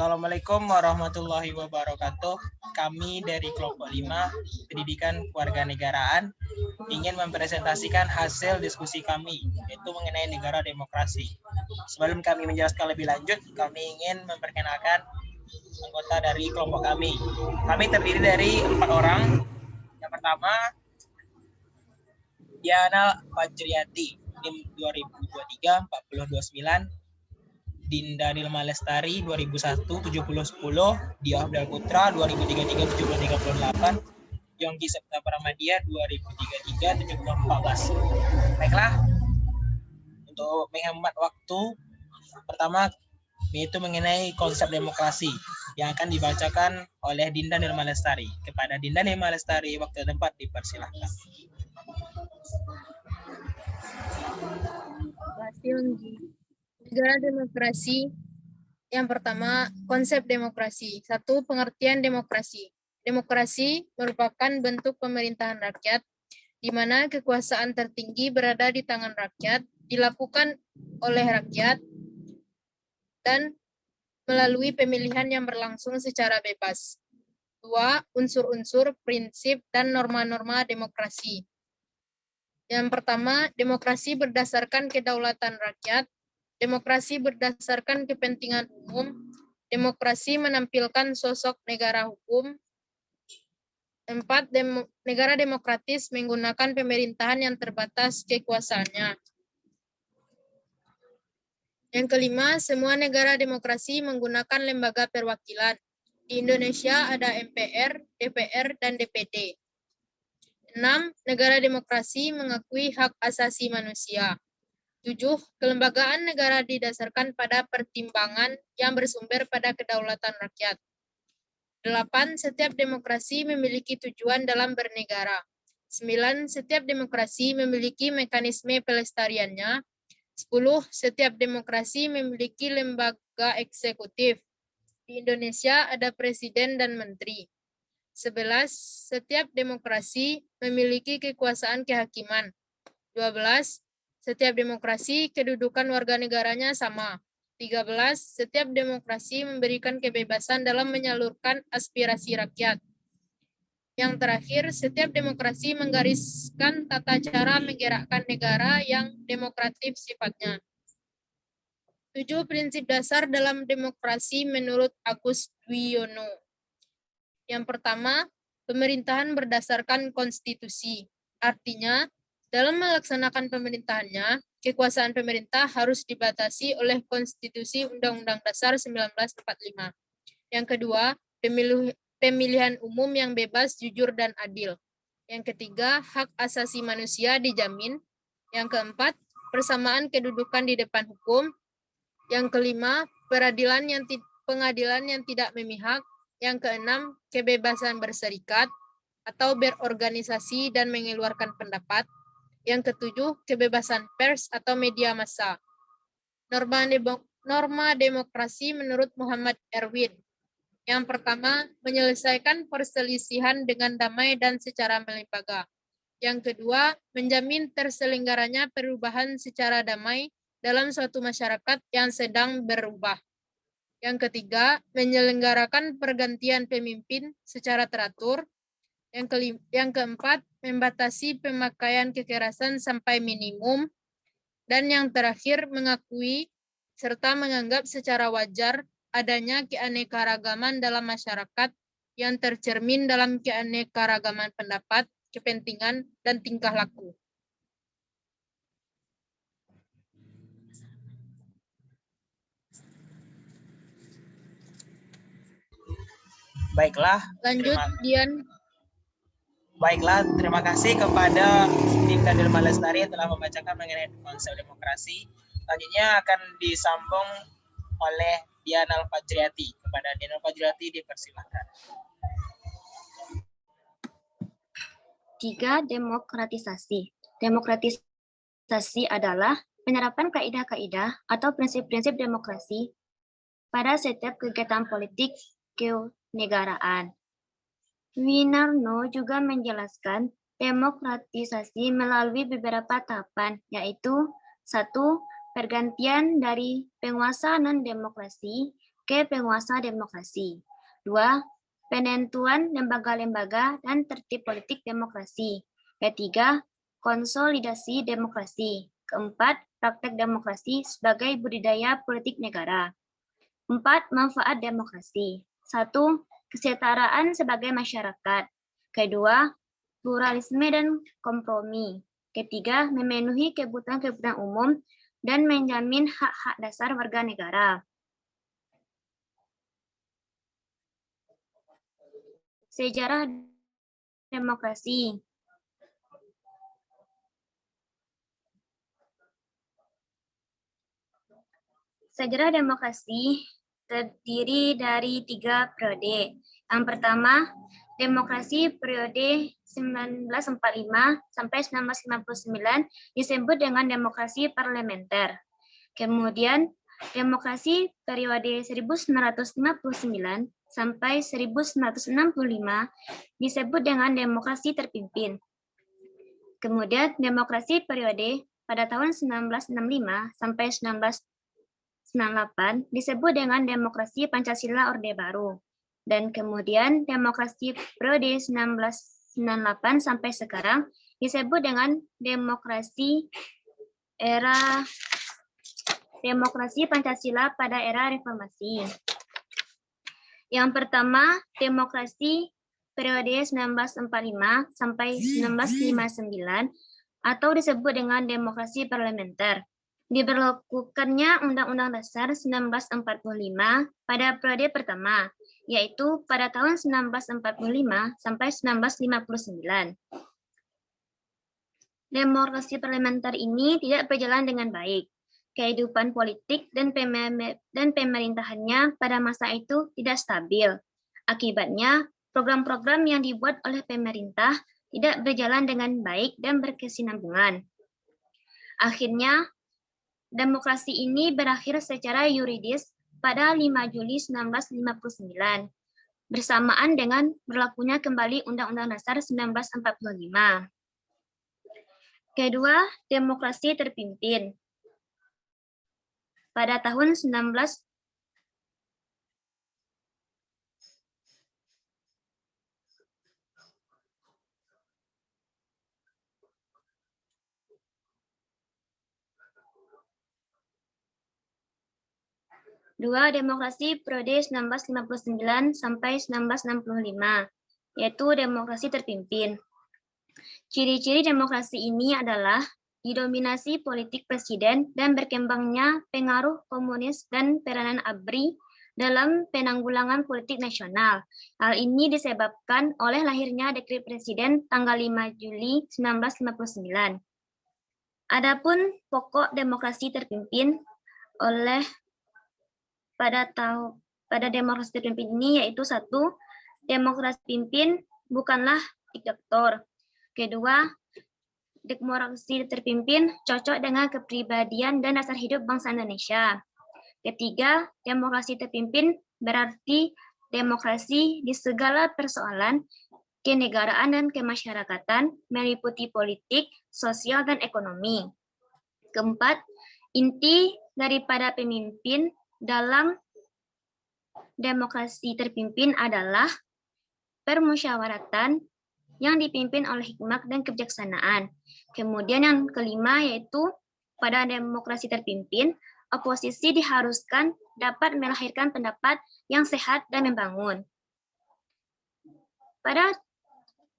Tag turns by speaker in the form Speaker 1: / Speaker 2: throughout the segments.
Speaker 1: Assalamualaikum warahmatullahi wabarakatuh. Kami dari kelompok 5 Pendidikan Kewarganegaraan ingin mempresentasikan hasil diskusi kami, yaitu mengenai negara demokrasi. Sebelum kami menjelaskan lebih lanjut, kami ingin memperkenalkan anggota dari kelompok kami. Kami terdiri dari 4 orang. Yang pertama, Diana Fajriati, NIM 2023 4029. Dinda Nilma Lestari 2001 7010, Dia Abdul Putra 2033 7038, Yongki Septa Pramadia 2033 7014. Baiklah, untuk menghemat waktu, pertama yaitu mengenai konsep demokrasi yang akan dibacakan oleh Dinda Nilma Lestari. Kepada Dinda Nilma Lestari, waktu dan tempat dipersilahkan.
Speaker 2: Negara demokrasi. Yang pertama, konsep demokrasi. 1. Pengertian demokrasi. Demokrasi merupakan bentuk pemerintahan rakyat, di mana kekuasaan tertinggi berada di tangan rakyat, dilakukan oleh rakyat, dan melalui pemilihan yang berlangsung secara bebas. 2. Unsur-unsur, prinsip, dan norma-norma demokrasi. Yang pertama, demokrasi berdasarkan kedaulatan rakyat. Demokrasi berdasarkan kepentingan umum. Demokrasi menampilkan sosok negara hukum. 4. Negara demokratis menggunakan pemerintahan yang terbatas kekuasaannya. Yang kelima, semua negara demokrasi menggunakan lembaga perwakilan. Di Indonesia ada MPR, DPR, dan DPD. 6. Negara demokrasi mengakui hak asasi manusia. 7. Kelembagaan negara didasarkan pada pertimbangan yang bersumber pada kedaulatan rakyat. 8. Setiap demokrasi memiliki tujuan dalam bernegara. 9. Setiap demokrasi memiliki mekanisme pelestariannya. 10. Setiap demokrasi memiliki lembaga eksekutif. Di Indonesia ada presiden dan menteri. 11. Setiap demokrasi memiliki kekuasaan kehakiman. 12. Setiap demokrasi kedudukan warga negaranya sama. 13. Setiap demokrasi memberikan kebebasan dalam menyalurkan aspirasi rakyat. Yang terakhir, setiap demokrasi menggariskan tata cara menggerakkan negara yang demokratif sifatnya. 7 prinsip dasar dalam demokrasi menurut Agus Dwiyono. Yang pertama, pemerintahan berdasarkan konstitusi. Artinya, dalam melaksanakan pemerintahannya, kekuasaan pemerintah harus dibatasi oleh Konstitusi Undang-Undang Dasar 1945. Yang kedua, pemilihan umum yang bebas, jujur, dan adil. Yang ketiga, hak asasi manusia dijamin. Yang keempat, persamaan kedudukan di depan hukum. Yang kelima, pengadilan yang tidak memihak. Yang keenam, kebebasan berserikat atau berorganisasi dan mengeluarkan pendapat. Yang ketujuh, kebebasan pers atau media massa. Norma demokrasi menurut Muhammad Erwin. Yang pertama, menyelesaikan perselisihan dengan damai dan secara melembaga. Yang kedua, menjamin terselenggaranya perubahan secara damai dalam suatu masyarakat yang sedang berubah. Yang ketiga, menyelenggarakan pergantian pemimpin secara teratur. Yang keempat, membatasi pemakaian kekerasan sampai minimum. Dan yang terakhir, mengakui serta menganggap secara wajar adanya keanekaragaman dalam masyarakat yang tercermin dalam keanekaragaman pendapat, kepentingan, dan tingkah laku.
Speaker 1: Baiklah.
Speaker 2: Lanjut, Dian.
Speaker 1: Baiklah, terima kasih kepada Dinda Nilma Lestari yang telah membacakan mengenai konsep demokrasi. Selanjutnya akan disambung oleh Diana Fajriati. Kepada Diana Fajriati dipersilahkan.
Speaker 3: 3. Demokratisasi. Demokratisasi adalah penerapan kaidah-kaidah atau prinsip-prinsip demokrasi pada setiap kegiatan politik kenegaraan. Winarno juga menjelaskan demokratisasi melalui beberapa tahapan, yaitu 1. Pergantian dari penguasa non-demokrasi sebagai penguasa demokrasi. 2. Penentuan lembaga-lembaga dan tertib politik demokrasi. Ketiga, konsolidasi demokrasi. Keempat, praktek demokrasi sebagai budidaya politik negara. 4. Manfaat demokrasi. 1. Kesetaraan sebagai masyarakat. Kedua, pluralisme dan kompromi. Ketiga, memenuhi kebutuhan-kebutuhan umum dan menjamin hak-hak dasar warga negara. Sejarah demokrasi. Sejarah demokrasi terdiri dari 3 periode. Yang pertama, demokrasi periode 1945 sampai 1959 disebut dengan demokrasi parlementer. Kemudian, demokrasi periode 1959 sampai 1965 disebut dengan demokrasi terpimpin. Kemudian, demokrasi periode pada tahun 1965 sampai 1998 disebut dengan demokrasi Pancasila Orde Baru. Dan kemudian demokrasi periode 1998 sampai sekarang disebut dengan demokrasi Pancasila pada era reformasi. Yang pertama, demokrasi periode 1945 sampai 1959 atau disebut dengan demokrasi parlementer. Diberlakukannya Undang-Undang Dasar 1945 pada periode pertama, yaitu pada tahun 1945 sampai 1959. Demokrasi parlementer ini tidak berjalan dengan baik. Kehidupan politik dan pemerintahannya pada masa itu tidak stabil. Akibatnya, program-program yang dibuat oleh pemerintah tidak berjalan dengan baik dan berkesinambungan. Akhirnya, demokrasi ini berakhir secara yuridis pada 5 Juli 1959, bersamaan dengan berlakunya kembali Undang-Undang Dasar 1945. Kedua, demokrasi terpimpin. Pada tahun 2. Demokrasi periode 1959 sampai 1965, yaitu demokrasi terpimpin. Ciri-ciri demokrasi ini adalah didominasi politik presiden dan berkembangnya pengaruh komunis dan peranan ABRI dalam penanggulangan politik nasional. Hal ini disebabkan oleh lahirnya Dekret Presiden tanggal 5 Juli 1959. Adapun pokok demokrasi terpimpin pada demokrasi terpimpin ini yaitu 1. Demokrasi pimpin bukanlah diktator. Kedua, demokrasi terpimpin cocok dengan kepribadian dan dasar hidup bangsa Indonesia. Ketiga, demokrasi terpimpin berarti demokrasi di segala persoalan kenegaraan dan kemasyarakatan meliputi politik, sosial, dan ekonomi. Keempat, inti daripada pemimpin dalam demokrasi terpimpin adalah permusyawaratan yang dipimpin oleh hikmat dan kebijaksanaan. Kemudian yang kelima yaitu pada demokrasi terpimpin, oposisi diharuskan dapat melahirkan pendapat yang sehat dan membangun. Pada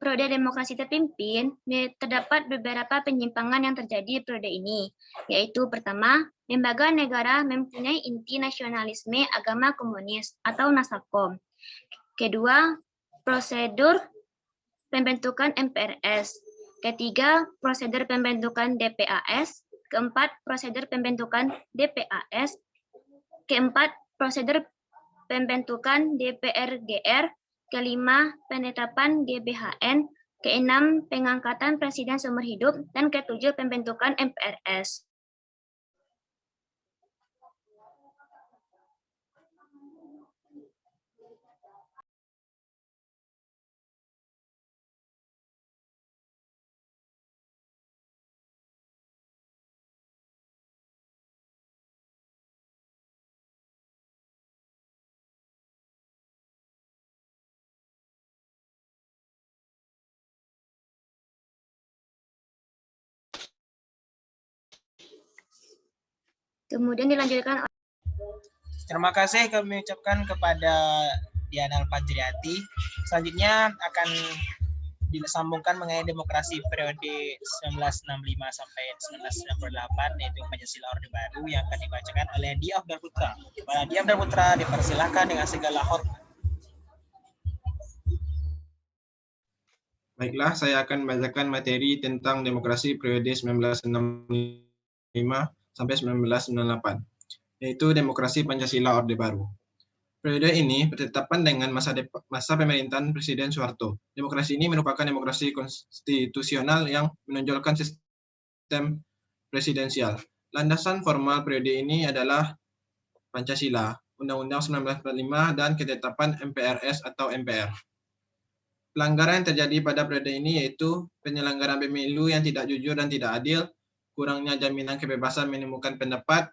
Speaker 3: periode demokrasi terpimpin, terdapat beberapa penyimpangan yang terjadi periode ini, yaitu pertama, lembaga negara mempunyai inti nasionalisme agama komunis atau Nasakom. Kedua, prosedur pembentukan MPRS. Ketiga, prosedur pembentukan DPAS. Keempat, prosedur pembentukan DPAS. Keempat, prosedur pembentukan DPRGR. Kelima, penetapan GBHN. Keenam, pengangkatan presiden seumur hidup. Dan ketujuh, pembentukan MPRS. Kemudian dilanjutkan.
Speaker 1: Terima kasih kami ucapkan kepada Diana Al-Fajriati. Selanjutnya akan disambungkan mengenai demokrasi periode 1965 sampai 1998, yaitu Pancasila Orde Baru, yang akan dibacakan oleh Dia Afdal Putra. Kepada Dia Afdal Putra dipersilahkan dengan segala hormat.
Speaker 4: Baiklah, saya akan membacakan materi tentang demokrasi periode 1965 sampai 1998, yaitu demokrasi Pancasila Orde Baru. Periode ini bertepatan dengan masa pemerintahan Presiden Soeharto. Demokrasi ini merupakan demokrasi konstitusional yang menonjolkan sistem presidensial. Landasan formal periode ini adalah Pancasila, Undang-Undang 1945, dan ketetapan MPRS atau MPR. Pelanggaran yang terjadi pada periode ini yaitu penyelenggaraan pemilu yang tidak jujur dan tidak adil, kurangnya jaminan kebebasan menemukan pendapat,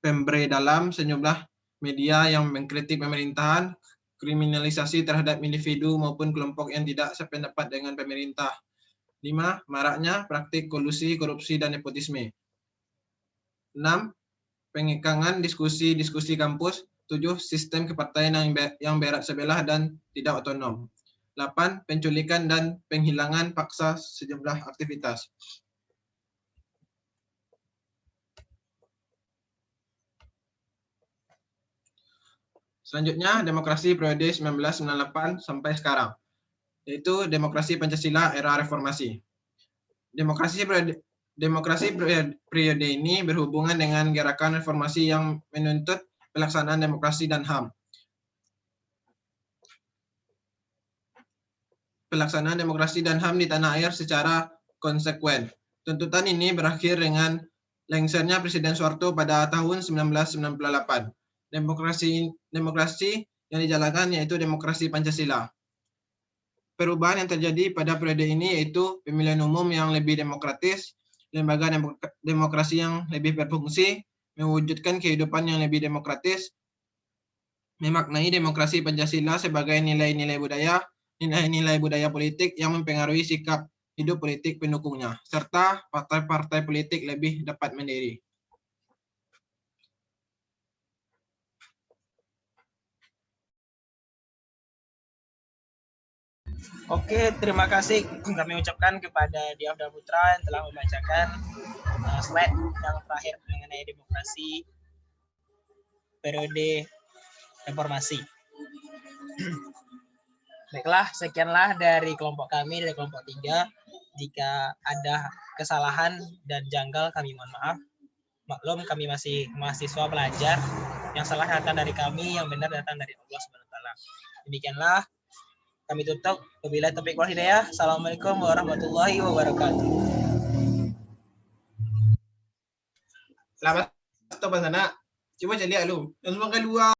Speaker 4: pemberedalan sejumlah media yang mengkritik pemerintahan, kriminalisasi terhadap individu maupun kelompok yang tidak sependapat dengan pemerintah. 5. Maraknya praktik kolusi, korupsi, dan nepotisme. 6. Pengekangan diskusi kampus. 7. Sistem kepartaian yang berat sebelah dan tidak otonom. 8. Penculikan dan penghilangan paksa sejumlah aktivitas. Selanjutnya, demokrasi periode 1998 sampai sekarang, yaitu demokrasi Pancasila era reformasi. Demokrasi periode ini berhubungan dengan gerakan reformasi yang menuntut pelaksanaan demokrasi dan HAM. Pelaksanaan demokrasi dan HAM di tanah air secara konsekuen. Tuntutan ini berakhir dengan lengsernya Presiden Soeharto pada tahun 1998. Demokrasi yang dijalankan yaitu demokrasi Pancasila. Perubahan yang terjadi pada periode ini yaitu pemilihan umum yang lebih demokratis, lembaga demokrasi yang lebih berfungsi, mewujudkan kehidupan yang lebih demokratis, memaknai demokrasi Pancasila sebagai nilai-nilai budaya politik yang mempengaruhi sikap hidup politik pendukungnya, serta partai-partai politik lebih dapat mandiri.
Speaker 1: Oke, terima kasih kami ucapkan kepada Dia Afdal Putra yang telah membacakan slide yang terakhir mengenai demokrasi periode reformasi. Baiklah, sekianlah dari kelompok kami, dari kelompok 3. Jika ada kesalahan dan janggal, kami mohon maaf. Maklum, kami masih mahasiswa pelajar. Yang salah datang dari kami, yang benar datang dari Allah SWT. Demikianlah kami tutup. Wabillahi taufiq wal hidayah. Assalamualaikum warahmatullahi wabarakatuh.
Speaker 4: Selamat stop sana. Cuba lihat lu. Yang semua keluar.